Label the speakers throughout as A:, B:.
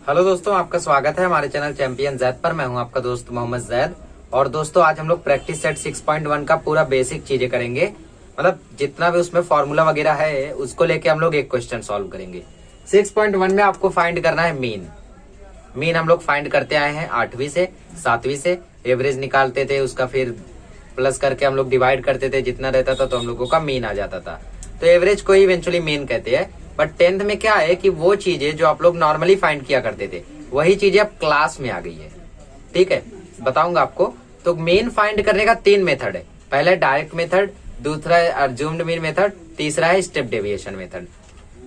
A: Hello दोस्तों, आपका स्वागत है हमारे चैनल चैंपियन जैद पर। मैं हूं आपका दोस्त मोहम्मद जैद। और दोस्तों, आज हम लोग प्रैक्टिस सेट 6.1 का पूरा बेसिक चीजें करेंगे। मतलब जितना भी उसमें फॉर्मूला वगैरह है उसको लेके हम लोग एक क्वेश्चन सॉल्व करेंगे। 6.1 में आपको फाइंड करना है मीन हम लोग फाइंड करते आए हैं 8वीं से 7वीं से। एवरेज निकालते थे, उसका फिर प्लस करके हम लोग डिवाइड करते थे, जितना रहता था तो हम लोगों का मीन आ जाता था। तो एवरेज को ही इवेंचुअली मीन कहते हैं। बट 10th में क्या है कि वो चीजें जो आप लोग नॉर्मली फाइंड किया करते थे वही चीजें अब क्लास में आ गई है। ठीक है, बताऊंगा आपको। तो मीन फाइंड करने का 3 मेथड है। पहला है डायरेक्ट मेथड, दूसरा है अज्यूम्ड मीन मेथड, तीसरा है स्टेप डेविएशन मेथड।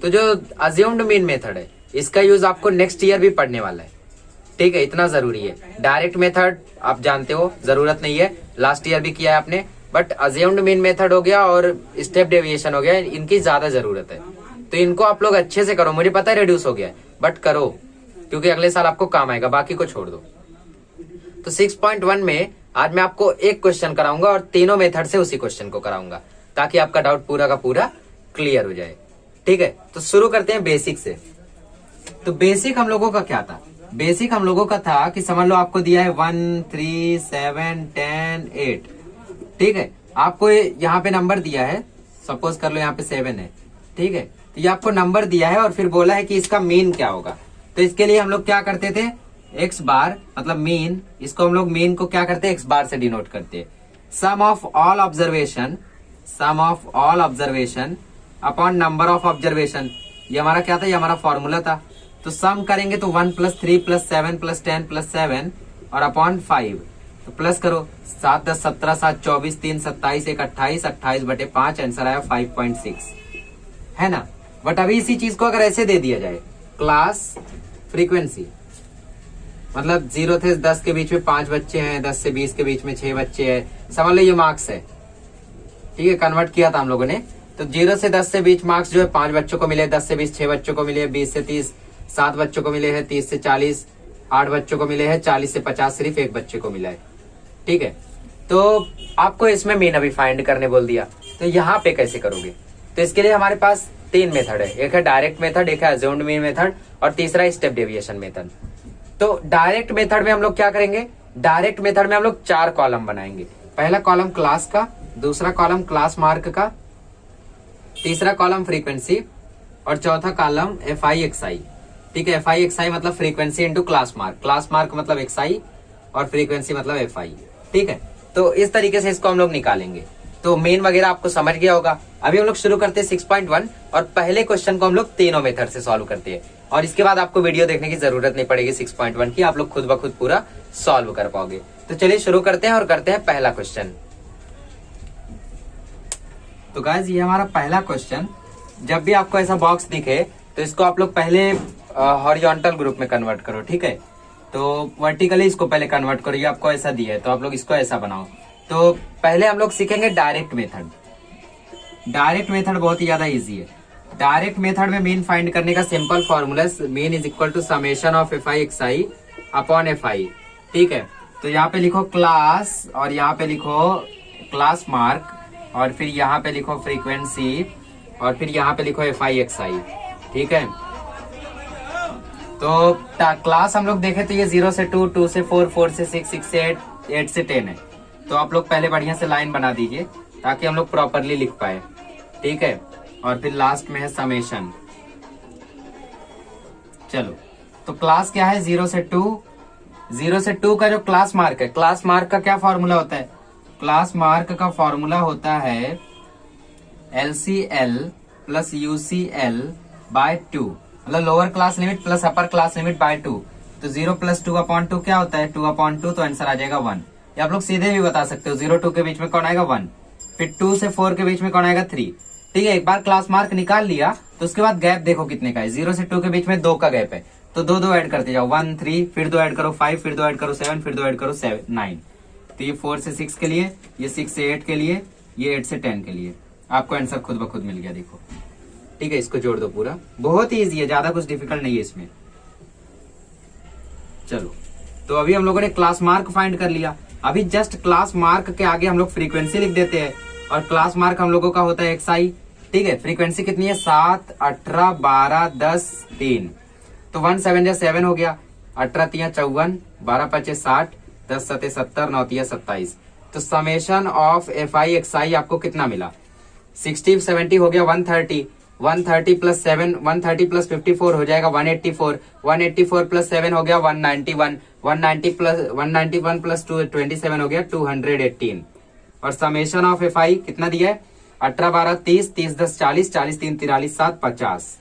A: तो जो अज्यूम्ड मीन मेथड है इसका यूज आपको नेक्स्ट ईयर भी पढ़ने वाला है। ठीक है, इतना जरूरी है। डायरेक्ट मेथड आप जानते हो, जरूरत नहीं है, लास्ट ईयर भी किया है आपने। बट अज्यूम्ड मीन मेथड हो गया और स्टेप डेविएशन हो गया, इनकी ज्यादा जरूरत है। तो इनको आप लोग अच्छे से करो। मुझे पता है रिड्यूस हो गया है, बट करो क्योंकि अगले साल आपको काम आएगा, बाकी को छोड़ दो। तो 6.1 में आज मैं आपको एक क्वेश्चन कराऊंगा और तीनों मेथड से उसी क्वेश्चन को कराऊंगा ताकि आपका डाउट पूरा का पूरा क्लियर हो जाए। ठीक है, तो शुरू करते हैं बेसिक से। तो बेसिक हम लोगों का क्या था? बेसिक हम लोगों का था कि समझ लो आपको दिया है 1, 3, 7, 10, 8। ठीक है, आपको यहाँ पे नंबर दिया है, सपोज कर लो यहाँ पे 7 है। ठीक है, तो ये आपको नंबर दिया है और फिर बोला है कि इसका मीन क्या होगा। तो इसके लिए हम लोग क्या करते थे, एक्स बार मतलब मीन, इसको हम लोग मीन को क्या करते हैं, एक्स बार से डिनोट करते हैं। Sum of all observation upon number of observation, ये हमारा क्या था, ये हमारा फॉर्मूला था। तो सम करेंगे तो 1 + 3 + 7 + 10 + 7 और अपॉन 5। तो प्लस करो, 7 × 10 = 17, 7 × 24, 3 × 27, 1 × 28, 28/5, आंसर आया 5.6, है ना। बट अभी इसी चीज को अगर ऐसे दे दिया जाए, क्लास फ्रीक्वेंसी, मतलब 0 से 10 के बीच में 5 बच्चे हैं, 10 से 20 के बीच में 6 बच्चे हैं, समझ लो ये मार्क्स है। ठीक है, कन्वर्ट किया था हम लोगों ने। तो 0 से 10 से बीच मार्क्स जो है 5 बच्चों को मिले, 10 से 20 6 बच्चों को मिले, 20 से 30 7 बच्चों को मिले हैं, 30 से 40 8 बच्चों को मिले हैं, 40 से 50 सिर्फ 1 बच्चे को मिला है। ठीक है, तो आपको इसमें मीन अभी फाइंड करने बोल दिया, तो यहाँ पे कैसे करोगे? तो इसके लिए हमारे पास 3 मेथड है। एक है डायरेक्ट मेथड, एक है अज्यूम्ड मीन मेथड और तीसरा है स्टेप डेविएशन मेथड। तो डायरेक्ट मेथड में हम लोग क्या करेंगे, डायरेक्ट मेथड में हम लोग 4 कॉलम बनाएंगे। पहला कॉलम क्लास का, दूसरा कॉलम क्लास मार्क का, तीसरा कॉलम फ्रीक्वेंसी और चौथा कॉलम FI/XI। ठीक है, FI/XI मतलब frequency into class mark, class mark मतलब XI और फ्रीक्वेंसी मतलब FI। ठीक है, तो इस तरीके से इसको हम लोग निकालेंगे। तो मेन वगैरह आपको समझ गया होगा। अभी हम लोग शुरू करते हैं 6.1 और पहले क्वेश्चन को हम लोग तीनों मेथड से सॉल्व करते हैं और इसके बाद आपको वीडियो देखने की जरूरत नहीं पड़ेगी 6.1 की, आप लोग खुद ब खुद पूरा सॉल्व कर पाओगे। तो चलिए शुरू करते हैं और करते हैं पहला क्वेश्चन। तो गाइस, ये हमारा पहला क्वेश्चन। जब भी आपको ऐसा बॉक्स दिखे तो इसको आप लोग पहले हॉरिजॉन्टल ग्रुप में कन्वर्ट करो। ठीक है, तो वर्टिकली इसको पहले कन्वर्ट करो। ये आपको ऐसा दिया है तो आप लोग इसको ऐसा बनाओ। तो पहले हम लोग सीखेंगे डायरेक्ट मेथड। डायरेक्ट मेथड बहुत ही ज्यादा इजी है। डायरेक्ट मेथड में मीन फाइंड करने का simple formula, mean is equal to summation of FI/XI upon FI। ठीक है, तो यहाँ पे लिखो क्लास और यहाँ पे लिखो क्लास मार्क और फिर यहाँ पे लिखो फ्रीक्वेंसी और फिर यहाँ पे लिखो FI/XI। ठीक है, तो क्लास हम लोग देखे तो ये 0 से 2, 2 से 4, 4 से 6, 6 से 8, 8 से 10 है। तो आप लोग पहले बढ़िया से लाइन बना दीजिए ताकि हम लोग प्रॉपरली लिख पाए। ठीक है, और फिर लास्ट में है समेशन। चलो, तो क्लास क्या है, 0 से 2। 0 से 2 का जो क्लास मार्क है, क्लास मार्क का क्या फॉर्मूला होता है? क्लास मार्क का फॉर्मूला होता है LCL + UCL/2, मतलब lower class limit plus upper class limit by 2। तो 0 + 2/2 क्या होता है, 2/2, तो आंसर आ जाएगा 1। ये आप लोग सीधे भी बता सकते हो, 0 2 के बीच में कौन आएगा 1, फिर 2 से 4 के बीच में कौन आएगा 3। ठीक है, एक बार क्लास मार्क निकाल लिया तो उसके बाद गैप देखो कितने का है। 0 से 2 के बीच में 2 का गैप है, तो 2 2 ऐड करते जाओ, 1 3, फिर 2 ऐड करो 5, फिर 2 ऐड करो 7, फिर 2 ऐड करो 9। तो ये 4 से 6 के लिए, ये 6 से 8 के लिए, ये 8 से 10 के लिए। आपको आंसर खुद ब खुद मिल गया, देखो। ठीक है, इसको जोड़ दो पूरा, बहुत ही ईजी है, ज्यादा कुछ डिफिकल्ट नहीं है इसमें। चलो, तो अभी हम लोगों ने क्लास मार्क फाइंड कर लिया। अभी जस्ट क्लास मार्क के आगे हम लोग फ्रीक्वेंसी लिख देते हैं और क्लास मार्क हम लोगों का होता है XI। ठीक है, फ्रीक्वेंसी कितनी है, 7, 18, 12, 10, 3। तो 1 7 जा 7 हो गया, 18 तिया 54, 12 पचे 60, 10 सते 70, 9 तिया 27। तो summation of F I X I आपको कितना मिला? 60 70 हो गया 130, 130 प्लस 7, 130 प्लस 54 हो जाएगा 184, 184 प्लस 7 हो गया 191, 190 प्लस 191 प्लस 27 हो गया 218। और समेशन ऑफ एफ आई कितना दिया है? 18 12 30, 30 10 40, 40 3 43 7 50।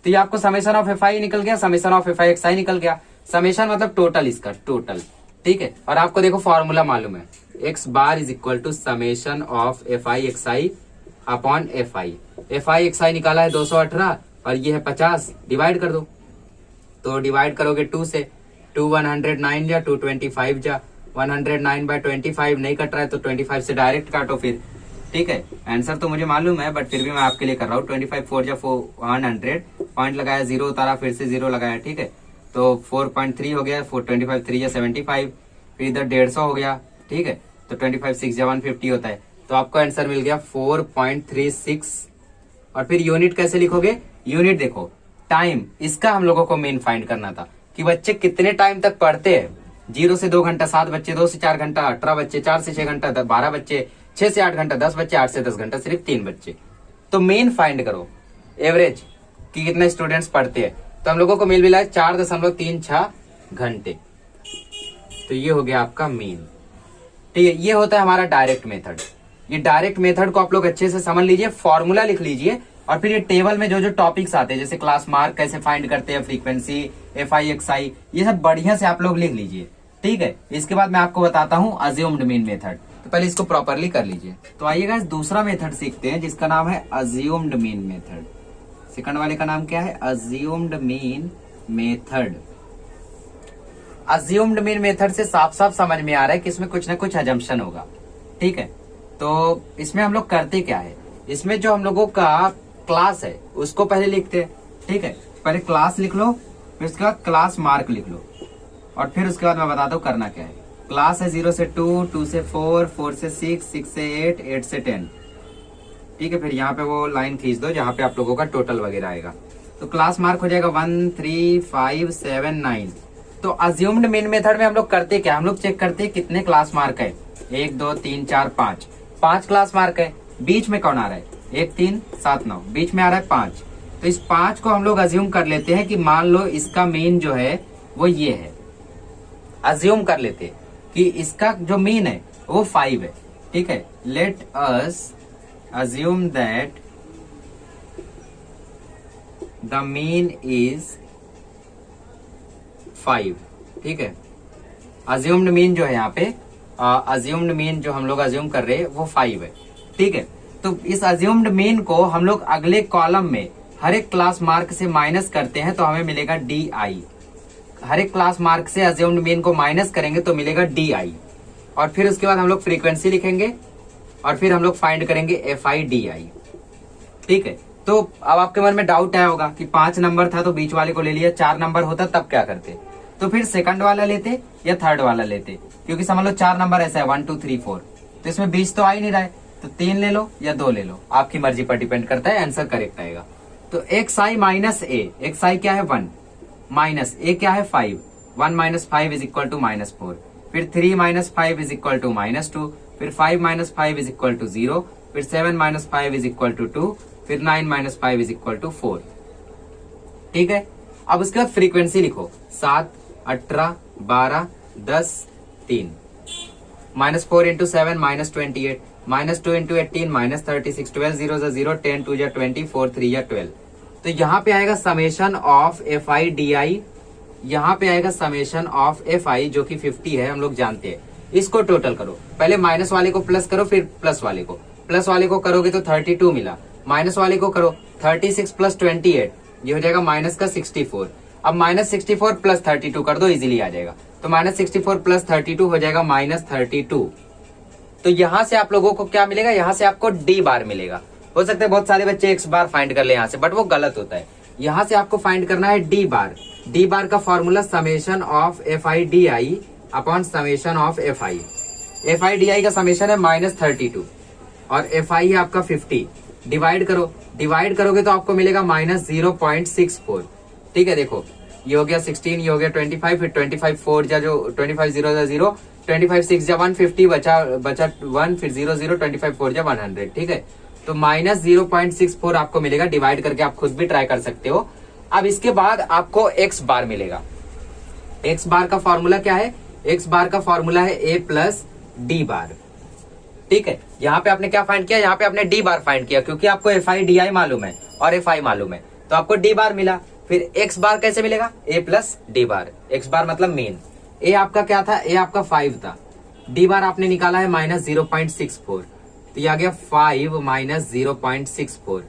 A: तो ये आपको समेशन ऑफ एफ आई निकल गया, summation of F I X I निकल गया। समेशन मतलब टोटल, इसका टोटल, ठीक है। और आपको देखो फॉर्मूला मालूम है, X bar is equal to summation of F I X I upon F I. F I X I निकाला है 218 और ये है 50, डिवाइड कर दो। तो डिवाइड करोगे 2 से, 2 109 जा, 2 25 जा, 109 बाय 25 नहीं कट रहा है तो 25 से डायरेक्ट काटो फिर, ठीक है। आंसर तो मुझे मालूम है बट फिर भी मैं आपके लिए कर रहा हूँ। 25 4 जा 100, पॉइंट लगाया, 0 उतारा, फिर से 0 लगाया, ठीक है। तो 4.3 हो गया, 25 3 या 75, फिर इधर 150 हो गया, ठीक है। तो 25 6 या 150 होता है। तो आपको आंसर मिल गया 4.36। और फिर यूनिट कैसे लिखोगे? यूनिट देखो, टाइम, इसका हम लोगों को मेन फाइंड करना था कि बच्चे कितने टाइम तक पढ़ते हैं। 0 से 2 घंटा 7 बच्चे, 2 से 4 घंटा 18 बच्चे, 4 से 6 घंटा 12 बच्चे, 6 से 8 घंटा 10 बच्चे, 8 से 10 घंटा सिर्फ 3 बच्चे। तो मेन फाइंड करो एवरेज कि कितने स्टूडेंट्स पढ़ते हैं। तो हम लोगों को मिल मिला है 4.36 घंटे। तो ये हो गया आपका मीन, ठीक है। ये होता है हमारा डायरेक्ट मेथड। ये डायरेक्ट मेथड को आप लोग अच्छे से समझ लीजिए, फॉर्मूला लिख लीजिए और फिर ये टेबल में जो जो टॉपिक्स आते हैं जैसे क्लास मार्क कैसे फाइंड करते हैं, फ्रीक्वेंसी, एफ आई एक्स आई, ये सब बढ़िया से आप लोग लिख लीजिए, ठीक है। इसके बाद मैं आपको बताता हूँ अज्यूम्ड मीन मेथड। तो पहले इसको प्रॉपरली कर लीजिए। तो आइएगा दूसरा मेथड सीखते हैं जिसका नाम है अज्यूम्ड मीन मेथड। सेकंड वाले का नाम क्या है? Assumed mean method. Assumed mean method से साफ साफ समझ में आ रहा है कि इसमें कुछ ना कुछ अजम्पशन होगा, ठीक है। तो इसमें हम लोग करते क्या है, इसमें जो हम लोगों का क्लास है उसको पहले लिखते हैं, ठीक है। पहले क्लास लिख लो, फिर उसके बाद क्लास मार्क लिख लो और फिर उसके बाद मैं बताता हूँ करना क्या है। क्लास है 0 से 2, 2 से 4, 4 से 6, 6 से 8, 8 से 10, ठीक है। फिर यहाँ पे वो लाइन खींच दो जहाँ पे आप लोगों का टोटल वगैरह आएगा। तो क्लास मार्क हो जाएगा 1 3 5 7 9। तो अज्यूम्ड मीन मेथड में हम लोग करते क्या, हम लोग चेक करते हैं कितने क्लास मार्क है। 1 2 3 4 5, 5 क्लास मार्क है। बीच में कौन आ रहा है? 1 3 7 9, बीच में आ रहा है 5। तो इस 5 को हम लोग अज्यूम कर लेते हैं कि मान लो इसका मीन जो है वो ये है। अज्यूम कर लेते हैं कि इसका जो मीन है वो 5 है, ठीक है। Late us assume that the mean is 5, ठीक है। अज्यूम्ड मीन जो है यहाँ पे, अज्यूम्ड मीन जो हम लोग अज्यूम कर रहे हैं वो 5 है, ठीक है। तो इस अज्यूम्ड मीन को हम लोग अगले कॉलम में हर एक क्लास मार्क से माइनस करते हैं तो हमें मिलेगा डी आई। हर एक क्लास मार्क से अज्यूम्ड मीन को माइनस करेंगे तो मिलेगा डी आई। और फिर उसके बाद हम लोग फ्रीक्वेंसी लिखेंगे और फिर हम लोग फाइंड करेंगे एफ आई डी आई, ठीक है। तो अब आपके मन में डाउट आया होगा कि 5 नंबर था तो बीच वाले को ले लिया, 4 नंबर होता तब क्या करते? तो फिर सेकंड वाला लेते या थर्ड वाला लेते, क्योंकि समझ लो 4 नंबर ऐसा है 1 2 3 4, तो इसमें 20 तो आ ही नहीं रहा है। तो 3 ले लो या 2 ले लो, आपकी मर्जी पर डिपेंड करता है, आंसर करेक्ट आएगा। तो x I minus A, x आई क्या है 1, माइनस ए क्या है 5, 1 माइनस 5 इज इक्वल टू -4, फिर 3 माइनस 5 इज इक्वल टू -2, फिर 5 माइनस 5 इज इक्वल टू 0, फिर 7 माइनस 5 इज इक्वल टू 2, फिर 9 माइनस 5 इज इक्वल टू 4, ठीक है। अब उसके बाद फ्रीक्वेंसी लिखो 7 18 12 10 3, -4 इंटू 7 -28, -2 इंटू 18 -36, 12 0 0, 10 2 20, 4 3 12। तो यहाँ पे आएगा summation of F I D I, यहाँ पे आएगा समेशन ऑफ एफ आई जो कि 50 है, हम लोग जानते हैं। इसको टोटल करो, पहले माइनस वाले को प्लस करो फिर प्लस वाले को करोगे तो 32 मिला, माइनस वाले को करो 36 प्लस 28, ये हो जाएगा माइनस का 64। अब -64 प्लस 32 कर दो, इजीली आ जाएगा। तो -64 प्लस 32 हो जाएगा -32। तो यहां से आप लोगों को क्या मिलेगा, यहां से आपको डी बार मिलेगा। हो सकता है बहुत सारे बच्चे एक्स बार फाइंड कर ले यहाँ से, बट वो गलत होता है। यहां से आपको फाइंड करना है डी बार। डी बार का formula summation of F I D I upon summation of F I. F I D I का समेशन है -32 और एफ आई है आपका 50। डिवाइड करो, डिवाइड करोगे तो आपको मिलेगा -0.64, ठीक है। देखो ये हो गया 16, ये हो गया 25, फिर 25 4 जा जो 25 0 जा 0, 25 6 जा 150, बचा 1, फिर 0 0, 25 4 जा 100, ठीक है। तो माइनस 0.64 आपको मिलेगा, डिवाइड करके आप खुद भी ट्राई कर सकते हो। अब इसके बाद आपको एक्स बार मिलेगा। एक्स बार का फॉर्मूला क्या है? एक्स बार का फॉर्मूला है ए प्लस डी बार, ठीक है। यहाँ पे आपने क्या फाइंड किया? यहाँ पे आपने डी बार फाइंड किया, क्योंकि आपको एफ आई डी आई मालूम है और एफ आई मालूम है, तो आपको डी बार मिला। फिर एक्स बार कैसे मिलेगा? ए प्लस डी बार। एक्स बार मतलब मीन। ए आपका क्या था? ए आपका 5 था। डी बार आपने निकाला है माइनस 0.64, तो ये आ गया 5 माइनस 0.64।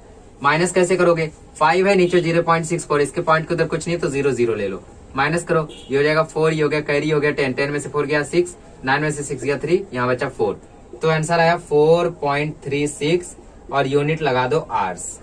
A: माइनस कैसे करोगे? 5 है, नीचे 0.64, इसके पॉइंट के उधर कुछ नहीं तो 0 0 ले लो, माइनस करो, ये हो जाएगा 4, ये हो गया कैरी, हो गया 10, 10 में से 4 गया 6, 9 में से 6 गया 3, यहाँ बचा 4, तो आंसर आया 4.36 और यूनिट लगा दो आवर्स।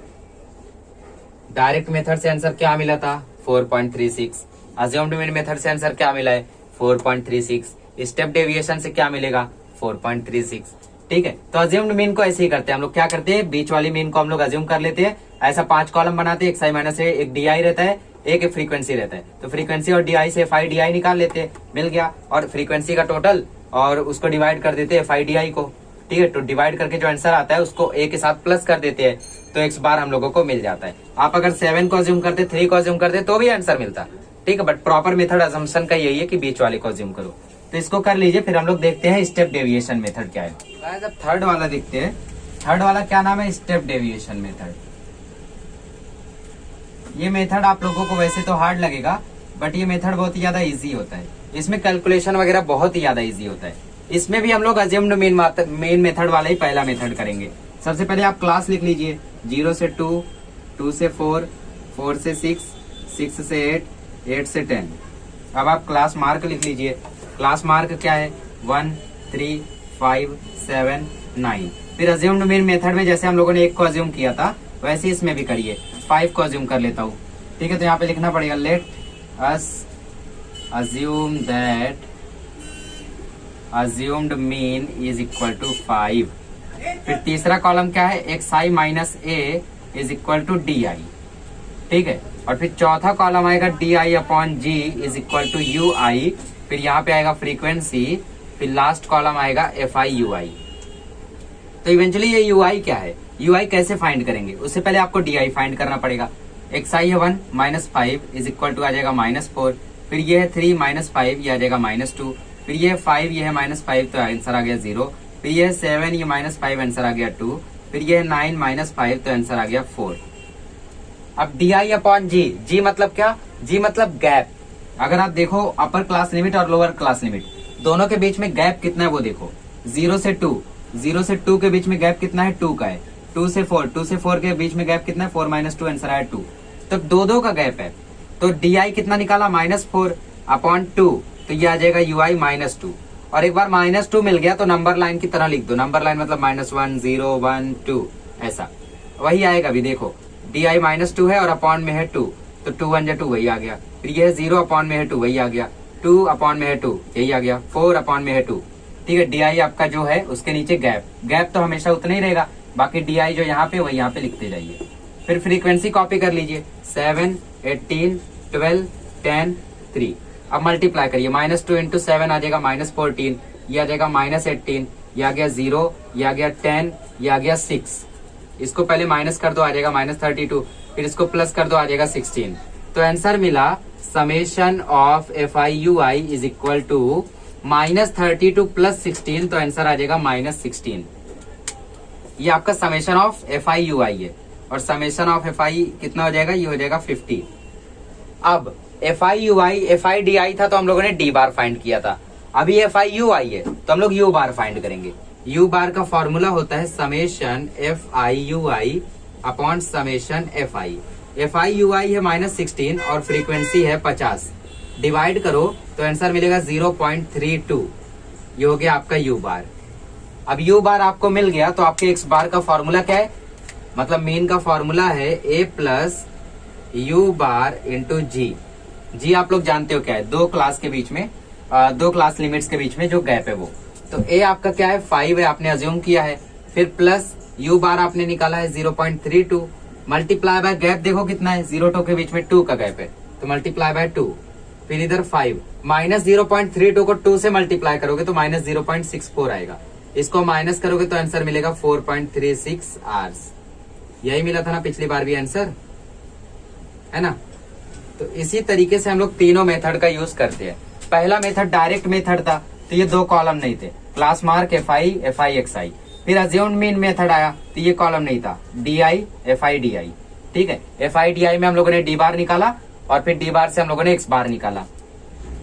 A: डायरेक्ट मेथड से आंसर क्या मिला था? 4.36। अज्यूम्ड मीन मेथड से आंसर क्या मिला है? 4.36। स्टेप डेविएशन से क्या मिलेगा? 4.36, ठीक है। तो अज्यूम्ड मीन को ऐसे ही करते हैं हम लोग। क्या करते हैं? बीच वाली मीन को हम लोग अज्यूम कर लेते हैं, ऐसा 5 कॉलम बनाते हैं, एक साई माइनस है, एक डी आई रहता है, एक फ्रीक्वेंसी रहता है, तो फ्रीक्वेंसी और डी आई से एफ आई डी आई निकाल लेते हैं, मिल गया। और फ्रीक्वेंसी का टोटल और उसको डिवाइड कर देते हैं एफ आई डी आई को, ठीक है। तो डिवाइड करके जो आंसर आता है उसको ए के साथ प्लस कर देते हैं, तो एक्स बार हम लोगों को मिल जाता है। आप अगर 7 को अज्यूम करते, 3 को अज्यूम करते तो भी आंसर मिलता, ठीक है। बट प्रॉपर मेथड अजम्पशन का यही है कि बीच वाले को अज्यूम करो। तो इसको कर लीजिए, फिर हम लोग देखते हैं स्टेप डेविएशन मेथड क्या है। जब थर्ड वाला देखते हैं, थर्ड वाला क्या नाम है? Step deviation method. ये मेथड आप लोगों को वैसे तो हार्ड लगेगा, बट ये मेथड बहुत ही ज्यादा इजी होता है। इसमें कैलकुलेशन वगैरह बहुत ही ज्यादा इजी होता है। इसमें भी हम लोग अज्यूम्ड मेन मेथड वाला ही पहला मेथड करेंगे। सबसे पहले आप क्लास लिख लीजिए, 0 से 2, 2 से 4, 4 से 6, 6 से 8, 8 से 10। अब आप क्लास मार्क लिख लीजिए। क्लास मार्क क्या है? 1, 3, 5, 7, 9। फिर अज्यूम्ड मीन मेथड में जैसे हम लोगों ने 1 को अज्यूम किया था वैसे इसमें भी करिए। 5 को अज्यूम कर लेता हूँ, ठीक है। तो यहाँ पे लिखना पड़ेगा let us assume that assumed mean is equal to 5। फिर तीसरा कॉलम क्या है? X I minus A is equal to D I, ठीक है। और फिर चौथा कॉलम आएगा D I upon G is equal to U I. फिर यहाँ पे आएगा फ्रीक्वेंसी, फिर लास्ट कॉलम आएगा एफ आई यू आई। तो इवेंचुअली ये यू आई क्या है? यू आई कैसे फाइंड करेंगे? उससे पहले आपको डी आई फाइंड करना पड़ेगा। एक्स आई है 1 माइनस 5 इज इक्वल टू आ जाएगा -4। फिर ये है 3 माइनस 5, ये आ जाएगा -2। फिर ये है 5, ये है -5, तो आंसर आ गया 0। फिर ये है 7, ये -5, आंसर आ गया 2। फिर ये है 9 माइनस 5, तो आंसर आ गया 4। अब डी आई अपॉन जी, जी मतलब क्या? जी मतलब गैप। अगर आप देखो अपर क्लास लिमिट और लोअर क्लास लिमिट दोनों के बीच में गैप कितना है वो देखो। 0 से 2, 0 से 2 के बीच में गैप कितना है? 2 का है। 2 से 4, 2 से 4 के बीच में गैप कितना है? 4 माइनस 2, आंसर आया 2। तो 2 का गैप है। तो डी आई कितना निकाला? -4 अपॉन 2, तो ये आ जाएगा यू आई -2। और एक बार -2 मिल गया तो नंबर लाइन की तरह लिख दो। नंबर लाइन मतलब -1 0 1 2 ऐसा वही आएगा। अभी देखो डी आई -2 है और अपॉन में है 2, तो 2 1 जा 2 वही आ गया। फिर ये 0 अपॉन में है 2 वही आ गया। 2 अपॉन में है 2 यही आ गया। 4 अपॉन में है 2, ठीक है। डी आई आपका जो है उसके नीचे गैप, गैप तो हमेशा उतना ही रहेगा। बाकी डी आई जो यहाँ पे वही यहाँ पे लिखते जाइए। फिर फ्रीक्वेंसी कॉपी कर लीजिए, 7 18 12 10 3। अब मल्टीप्लाई करिए, -2 इंटू 7 आ जाएगा -14, ये आ जाएगा -18, ये आ गया 0, ये आ गया 10, ये आ गया 6। इसको पहले माइनस कर दो, आ जाएगा -32। फिर इसको प्लस कर दो, आ जाएगा 16। तो आंसर मिला summation of F I U I is equal to -32 plus 16, तो आंसर आ जाएगा -16। ये आपका summation of F I U I है। और समेशन ऑफ एफ आई कितना हो जाएगा? ये हो जाएगा 50। अब F I U I, F I D I था तो हम लोगों ने डी बार फाइंड किया था। अभी एफ आई यू आई है तो हम लोग यू बार फाइंड करेंगे। यू बार का फॉर्मूला होता है summation F I U I upon summation F I. F I U I है -16 और फ्रीक्वेंसी है 50। डिवाइड करो तो आंसर मिलेगा 0.32। ये हो गया आपका यू बार। अब यू बार आपको मिल गया तो आपके एक्स बार का फॉर्मूला क्या है? मतलब मीन का फॉर्मूला है ए प्लस यू बार इंटू जी। जी आप लोग जानते हो क्या है? 2 क्लास के बीच में 2 क्लास लिमिट्स के बीच में जो गैप है वो। तो ए आपका क्या है? 5 है, आपने अज्यूम किया है। फिर प्लस यू बार आपने निकाला है 0.32 मल्टीप्लाई बाय गैप देखो कितना है? 0 2 के बीच में 2 का गैप है तो मल्टीप्लाई बाय 2, फिर इधर 5, माइनस 0.32 को 2 से मल्टीप्लाई करोगे तो माइनस 0.64 आएगा। इसको माइनस करोगे तो आंसर मिलेगा 4.36 आवर्स। यही मिला था ना पिछली बार भी आंसर, है ना। तो इसी तरीके से हम लोग तीनों मेथड का यूज करते हैं। पहला मेथड डायरेक्ट मेथड था, तो ये 2 कॉलम नहीं थे, क्लास मार्क FI XI। फिर अज्यूम्ड मीन मेथड आया, तो ये कॉलम नहीं था, DI FI DI। ठीक है, FI DI में हम लोगों ने D बार निकाला और फिर D बार से हम लोगों ने X बार निकाला।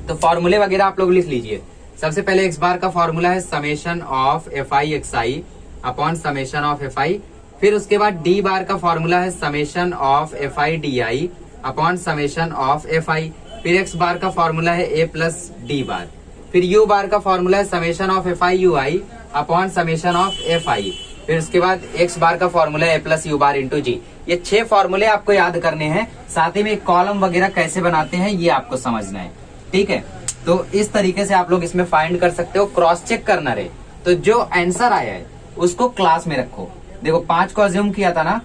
A: तो फॉर्मूले वगैरह आप लोग लिख लीजिए। सबसे पहले X बार का फॉर्मूला है summation of FI XI upon summation of FI। फिर उसके बाद D बार का फॉर्मूला है summation of FI DI upon summation of FI। फिर X बार का फॉर्मूला है A प्लस D बार। फिर U बार का फॉर्मूला है summation of FI UI upon summation of FI। फिर उसके बाद X बार का फॉर्मूला है A plus U bar into G। ये 6 फॉर्मूले आपको याद करने हैं, साथ ही में कॉलम वगैरह कैसे बनाते हैं ये आपको समझना है। ठीक है, तो इस तरीके से आप लोग इसमें फाइंड कर सकते हो। क्रॉस चेक करना रहे तो जो आंसर आया है उसको क्लास में रखो। देखो 5 को अज्यूम किया था ना,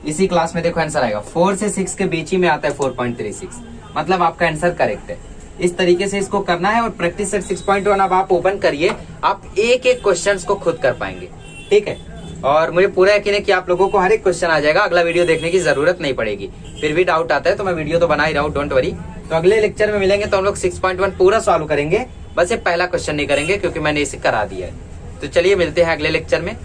A: इसी क्लास में देखो आंसर आएगा। 4 से 6 के बीच ही में आता है 4.36, मतलब आपका आंसर करेक्ट है। इस तरीके से इसको करना है। और प्रैक्टिस सेट 6.1 अब आप ओपन करिए, आप एक एक क्वेश्चन को खुद कर पाएंगे। ठीक है, और मुझे पूरा यकीन है कि आप लोगों को हर एक क्वेश्चन आ जाएगा, अगला वीडियो देखने की जरूरत नहीं पड़ेगी। फिर भी डाउट आता है तो मैं वीडियो तो बना ही रहा हूँ, डोंट वरी। तो अगले लेक्चर में मिलेंगे तो हम लोग 6.1 पूरा सॉल्व करेंगे, बस ये पहला क्वेश्चन नहीं करेंगे क्योंकि मैंने इसे करा दिया है। तो चलिए मिलते हैं अगले लेक्चर में।